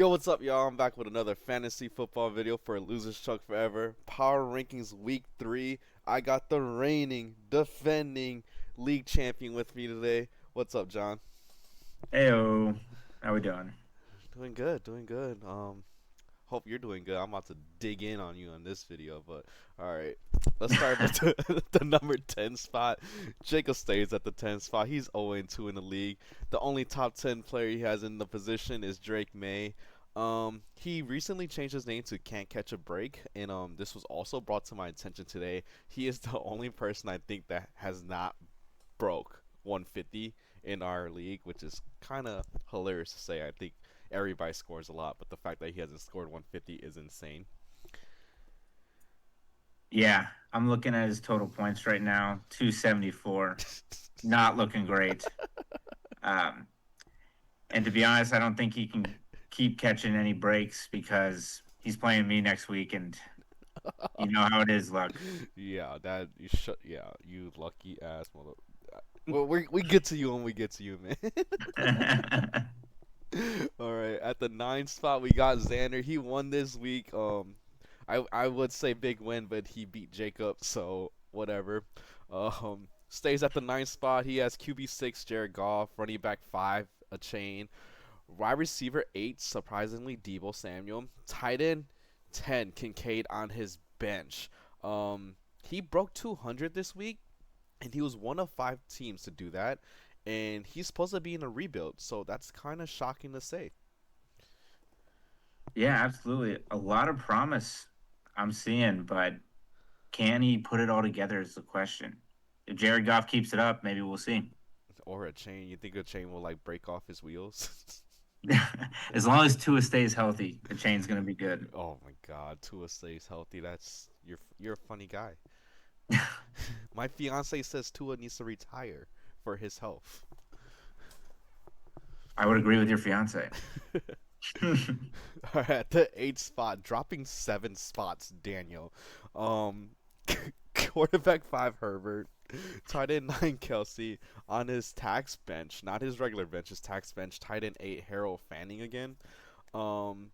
Yo, what's up, y'all? I'm back with another fantasy football video for Losers Chug Forever. Power Rankings Week 3. I got the reigning, defending league champion with me today. What's up, John? Heyo, how we doing? Doing good, doing good. Hope you're doing good. I'm about to dig in on you on this video, but all right. Let's start with the number 10 spot. Jacob stays at the 10 spot. He's 0-2 in the league. The only top 10 player he has in the position is Drake May. He recently changed his name to Can't Catch a Break, and this was also brought to my attention today. He is the only person I think that has not broke 150 in our league, which is kind of hilarious to say. I think everybody scores a lot, but the fact that he hasn't scored 150 is insane. Yeah, I'm looking at his total points right now, 274. Not looking great. Um, and to be honest, I don't think he can keep catching any breaks because he's playing me next week, and you know how it is, luck. Yeah, that you shut. Yeah, you lucky ass mother. Well, we get to you when we get to you, man. All right, at the 9 spot we got Xander. He won this week. I would say big win, but he beat Jacob, so whatever. Stays at the 9 spot. He has QB 6 Jared Goff, running back 5 a chain, wide receiver 8 surprisingly Debo Samuel, tight end 10 Kincaid on his bench. He broke 200 this week, and he was one of 5 teams to do that. And he's supposed to be in a rebuild, so that's kind of shocking to say. Yeah, absolutely. A lot of promise I'm seeing, but can he put it all together is the question. If Jared Goff keeps it up, maybe we'll see. Or a chain. You think a chain will like break off his wheels? As long as Tua stays healthy, the chain's gonna be good. Oh my God, Tua stays healthy. That's you're a funny guy. My fiance says Tua needs to retire for his health. I would agree with your fiance. All right, at the 8 spot, dropping 7 spots, Daniel. Um, quarterback 5 Herbert, tight end 9 Kelsey on his tax bench, not his regular bench, his tax bench. Tight end 8 Harold Fanning again. Um,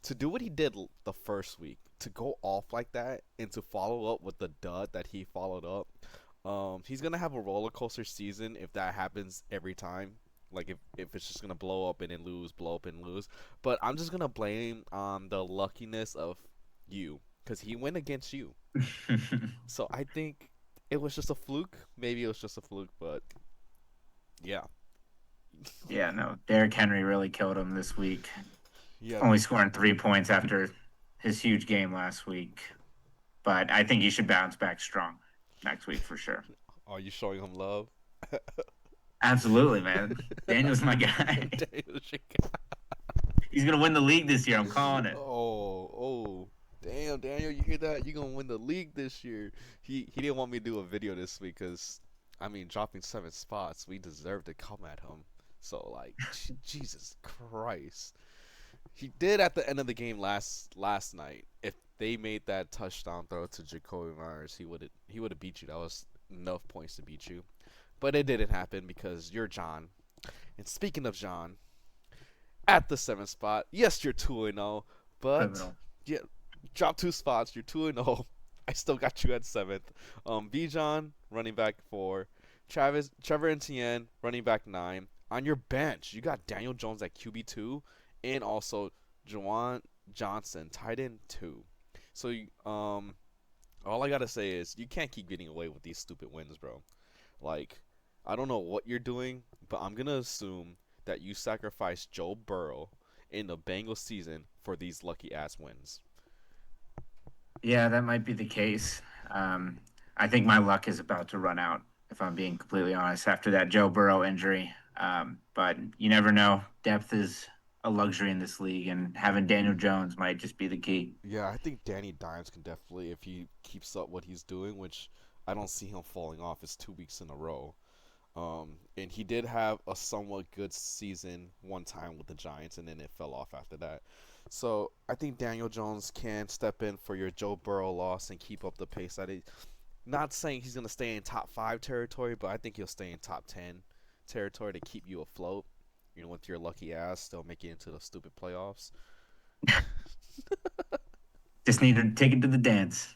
to do what he did the first week, to go off like that, and to follow up with the dud that he followed up. He's gonna have a roller coaster season if that happens every time. Like if it's just gonna blow up and then lose, blow up and lose. But I'm just gonna blame the luckiness of you, because he went against you. So I think it was just a fluke. Maybe it was just a fluke, but yeah, Yeah, no. Derrick Henry really killed him this week. yeah. Only scoring 3 points after his huge game last week. But I think he should bounce back strong next week for sure. Are you showing him love? Absolutely, man. Daniel's my guy. He's gonna win the league this year. I'm calling it. Oh, damn, Daniel, you hear that? You gonna win the league this year. He didn't want me to do a video this week because, I mean, dropping 7 spots, we deserve to come at him. So like, Jesus Christ, he did at the end of the game last night. If they made that touchdown throw to Jacoby Myers, he would have beat you. That was enough points to beat you. But it didn't happen because you're John. And speaking of John, at the 7th spot, yes, you're 2-0, but Criminal. yeah, drop 2 spots. You're 2-0. I still got you at 7th. Bijan, running back 4. Trevor Etienne, running back 9. On your bench, you got Daniel Jones at QB 2, and also Juwan Johnson, tight end 2. So, all I gotta say is you can't keep getting away with these stupid wins, bro. Like, I don't know what you're doing, but I'm gonna assume that you sacrificed Joe Burrow in the Bengals season for these lucky ass wins. Yeah, that might be the case. Um, I think my luck is about to run out, if I'm being completely honest, after that Joe Burrow injury. But you never know. Depth is a luxury in this league, and having Daniel Jones might just be the key. Yeah, I think Danny Dimes can definitely, if he keeps up what he's doing, which I don't see him falling off. It's 2 weeks in a row. And he did have a somewhat good season one time with the Giants, and then it fell off after that. So I think Daniel Jones can step in for your Joe Burrow loss and keep up the pace that he. Not saying he's gonna stay in top 5 territory, but I think he'll stay in top 10 territory to keep you afloat. with your lucky ass still making it into the stupid playoffs. Just need to take it to the dance.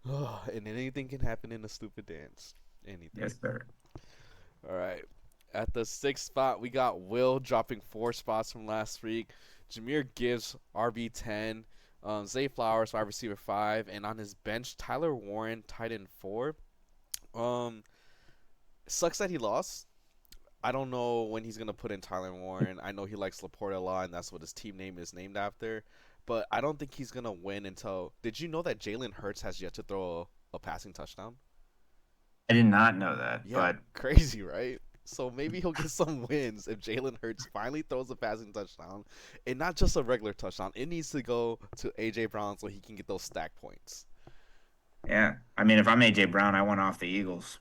And anything can happen in a stupid dance. Anything. Yes, sir. All right. At the sixth spot, we got Will dropping 4 spots from last week. Jameer Gibbs, RB10. Zay Flowers, wide receiver 5. And on his bench, Tyler Warren, tight end 4. Um, Sucks that he lost. I don't know when he's going to put in Tyler Warren. I know he likes Laporta a lot, and that's what his team name is named after. But I don't think he's going to win until. Did you know that Jalen Hurts has yet to throw a passing touchdown? I did not know that, Yeah, but crazy, right? So maybe he'll get some wins if Jalen Hurts finally throws a passing touchdown, and not just a regular touchdown. It needs to go to AJ Brown so he can get those stack points. yeah. I mean, if I'm AJ Brown, I want off the Eagles.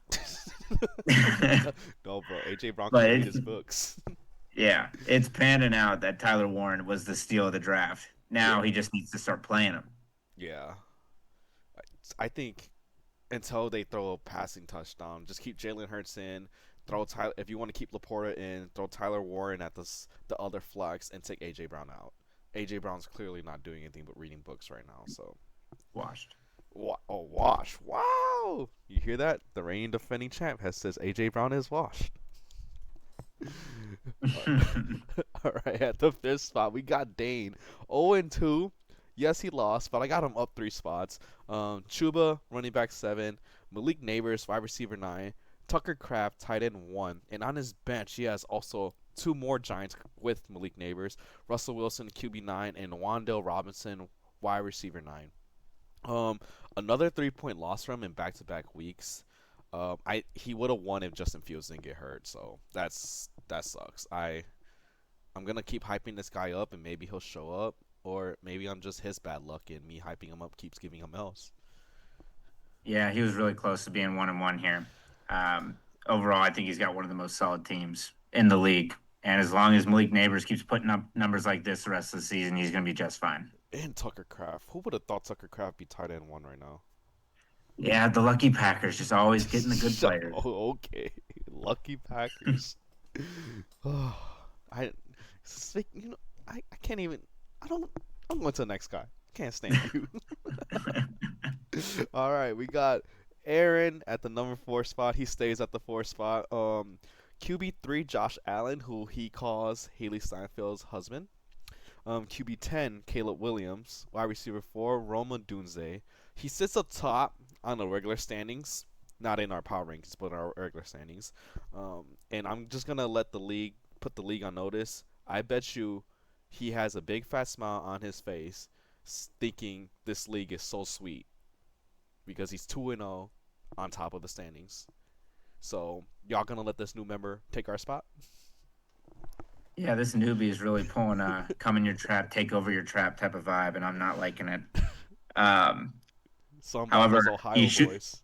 No, bro, AJ Brown But can read it's, his books. yeah, it's panning out that Tyler Warren was the steal of the draft. Yeah, Now he just needs to start playing him. yeah. I think until they throw a passing touchdown, just keep Jalen Hurts in. Throw Tyler if you want to keep Laporta in. Throw Tyler Warren at the other flex and take AJ Brown out. AJ Brown's clearly not doing anything but reading books right now. So Washed. wash! Wow! You hear that? The reigning defending champ has says AJ Brown is washed. All right, at the fifth spot we got Dane, 0-2. Yes, he lost, but I got him up 3 spots. Chuba, running back 7. Malik Neighbors, wide receiver 9. Tucker Kraft, tight end 1. And on his bench, he has also 2 more Giants with Malik Neighbors. Russell Wilson, QB 9, and Wan'Dale Robinson, wide receiver 9. Another 3-point loss from him in back-to-back weeks. He would have won if Justin Fields didn't get hurt, so that sucks. I'm gonna keep hyping this guy up, and maybe he'll show up. Or maybe I'm just his bad luck, and me hyping him up keeps giving him L's. Yeah, he was really close to being 1-1 here. Overall, I think he's got one of the most solid teams in the league. And as long as Malik Neighbors keeps putting up numbers like this the rest of the season, he's going to be just fine. And Tucker Kraft. Who would have thought Tucker Kraft be tight end 1 right now? Yeah, the lucky Packers just always getting the good players. Oh, okay. Lucky Packers. Oh, I, I can't even. I'm going to the next guy. Can't stand you. All right, we got Aaron at the number 4 spot. He stays at the 4 spot. QB3 Josh Allen, who he calls Haley Steinfeld's husband. QB10 Caleb Williams. Wide receiver 4 Roma Dunze. He sits up top on the regular standings, not in our power rankings, but our regular standings. And I'm just gonna let put the league on notice. I bet you he has a big fat smile on his face, thinking this league is so sweet because he's 2-0 on top of the standings. So y'all gonna let this new member take our spot? Yeah, this newbie is really pulling a come in your trap, take over your trap type of vibe, and I'm not liking it. Some of However, those Ohio boys.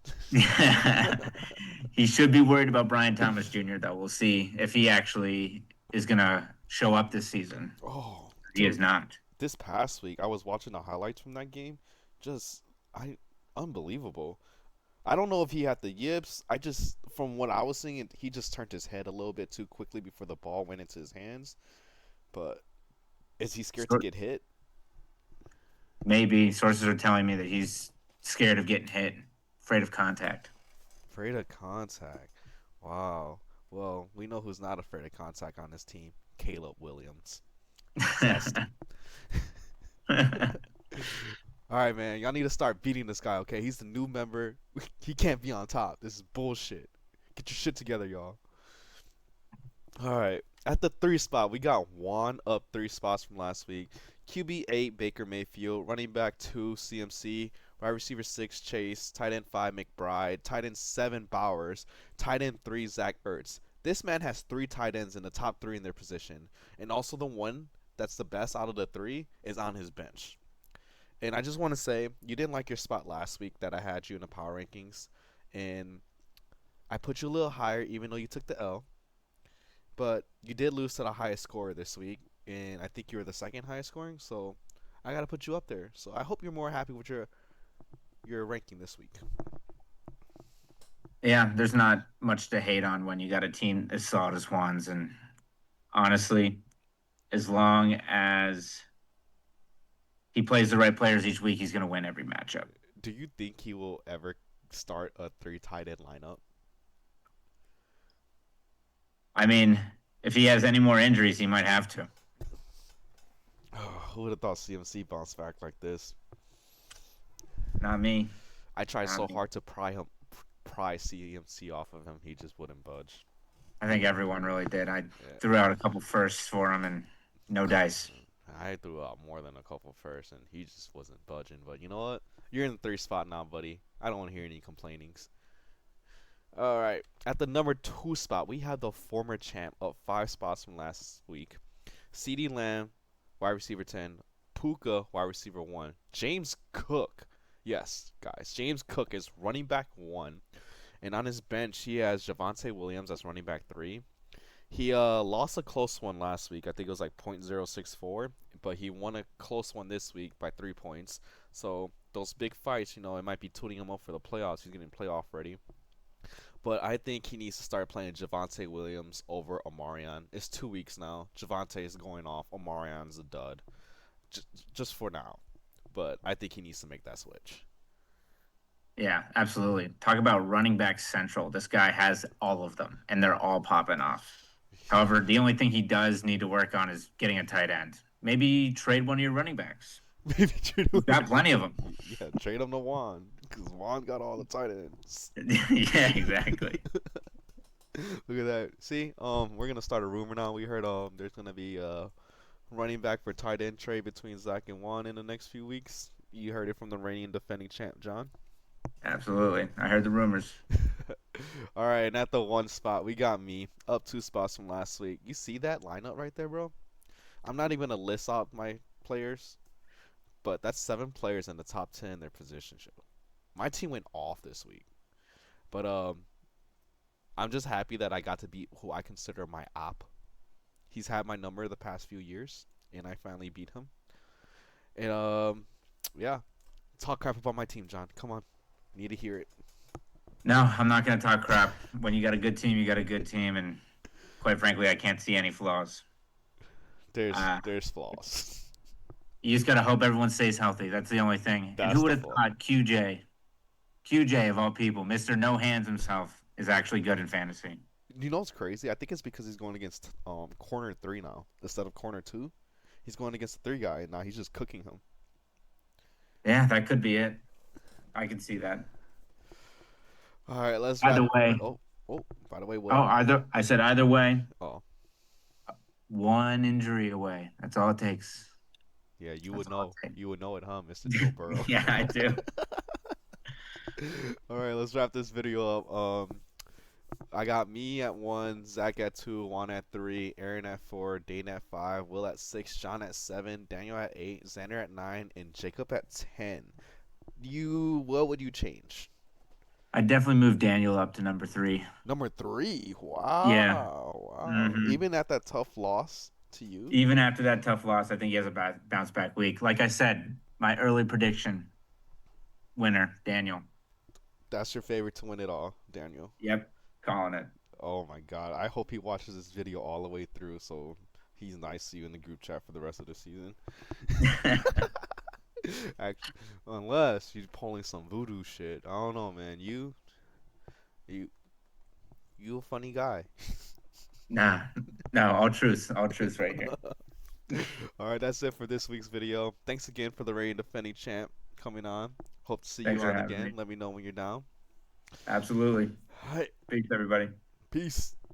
he should be worried about Brian Thomas Jr., though. We'll see if he actually is going to show up this season. Oh, He is dude, not. this past week I was watching the highlights from that game. Just unbelievable. I don't know if he had the yips. From what I was seeing, he just turned his head a little bit too quickly before the ball went into his hands. But is he scared to get hit? Maybe sources are telling me that he's scared of getting hit, afraid of contact. Afraid of contact. Wow. Well, we know who's not afraid of contact on this team. Caleb Williams. All right, man. Y'all need to start beating this guy, okay? He's the new member. He can't be on top. This is bullshit. Get your shit together, y'all. All right. At the 3 spot, we got Juan up 3 spots from last week. QB8 Baker Mayfield, running back 2 CMC, wide receiver 6 Chase, tight end 5 McBride, tight end 7 Bowers, tight end 3 Zach Ertz. This man has 3 tight ends in the top 3 in their position, and also the one that's the best out of the 3 is on his bench. And I just want to say, you didn't like your spot last week that I had you in the power rankings, and I put you a little higher even though you took the L. But you did lose to the highest scorer this week, and I think you were the second highest scoring, so I got to put you up there. So I hope you're more happy with your ranking this week. Yeah, there's not much to hate on when you got a team as solid as Juan's, and honestly, as long as he plays the right players each week, he's going to win every matchup. Do you think he will ever start a three tight end lineup? I mean, if he has any more injuries, he might have to. Who would have thought CMC bounced back like this? Not me. I tried Not so me. hard to pry CMC off of him. He just wouldn't budge. I think everyone really did. I Yeah. threw out a couple firsts for him and no dice. I threw out more than a couple first, and he just wasn't budging. But you know what? You're in the three spot now, buddy. I don't want to hear any complainings. All right. At the number 2 spot, we have the former champ up 5 spots from last week. CeeDee Lamb, wide receiver 10. Puka, wide receiver 1. James Cook. Yes, guys. James Cook is running back 1. And on his bench, he has Javonte Williams as running back 3. He lost a close one last week. I think it was like .064, but he won a close one this week by 3 points. So those big fights, it might be tuning him up for the playoffs. He's getting playoff ready. But I think he needs to start playing Javonte Williams over Omarion. It's 2 weeks now. Javonte is going off. Omarion's a dud. Just for now. But I think he needs to make that switch. Yeah, absolutely. Talk about running back central. This guy has all of them, and they're all popping off. However, the only thing he does need to work on is getting a tight end. Maybe trade one of your running backs. Maybe trade him. Got plenty of them. Yeah, trade him to Juan because Juan got all the tight ends. Yeah, exactly. Look at that. See, we're gonna start a rumor now. We heard there's gonna be running back for tight end trade between Zach and Juan in the next few weeks. You heard it from the reigning defending champ, John. Absolutely. I heard the rumors. All right, and at the 1 spot, we got me up 2 spots from last week. You see that lineup right there, bro? I'm not even gonna list out my players, but that's 7 players in the top 10 in their position show. My team went off this week, but I'm just happy that I got to beat who I consider my op. He's had my number the past few years, and I finally beat him. And yeah, talk crap about my team, John. Come on, need to hear it. No, I'm not going to talk crap. When you got a good team, you got a good team, and quite frankly, I can't see any flaws. There's flaws. You just got to hope everyone stays healthy. That's the only thing. And That's who would the have flaw. thought QJ of all people, Mr. No Hands himself, is actually good in fantasy? You know what's crazy? I think it's because he's going against corner 3 now instead of corner 2. He's going against the 3 guy, and now he's just cooking him. Yeah, that could be it. I can see that. All right, let's. Either way. Oh. By the way, what? I said either way. Oh, One injury away. That's all it takes. yeah, you That's would all it know. takes. You would know it, huh, Mr. Joe Burrow? Yeah, I do. All right, let's wrap this video up. I got me at 1, Zach at 2, Juan at 3, Aaron at 4, Dane at 5, Will at 6, John at 7, Daniel at 8, Xander at 9, and Jacob at 10. What would you change? I definitely moved Daniel up to number 3. Number 3. Wow. Yeah. Wow. Mhm. Even at that tough loss to you. Even after that tough loss, I think he has a bounce back week. Like I said, my early prediction winner, Daniel. That's your favorite to win it all, Daniel. Yep, calling it. Oh my God. I hope he watches this video all the way through so he's nice to you in the group chat for the rest of the season. Actually, unless you're pulling some voodoo shit. I don't know, man. You a funny guy. Nah, no, all truth right here. All right, that's it for this week's video. Thanks again for the reigning defending champ coming on. Hope to see Thanks you for on having again. me. Let me know when you're down. Absolutely. All right, Peace, everybody. peace.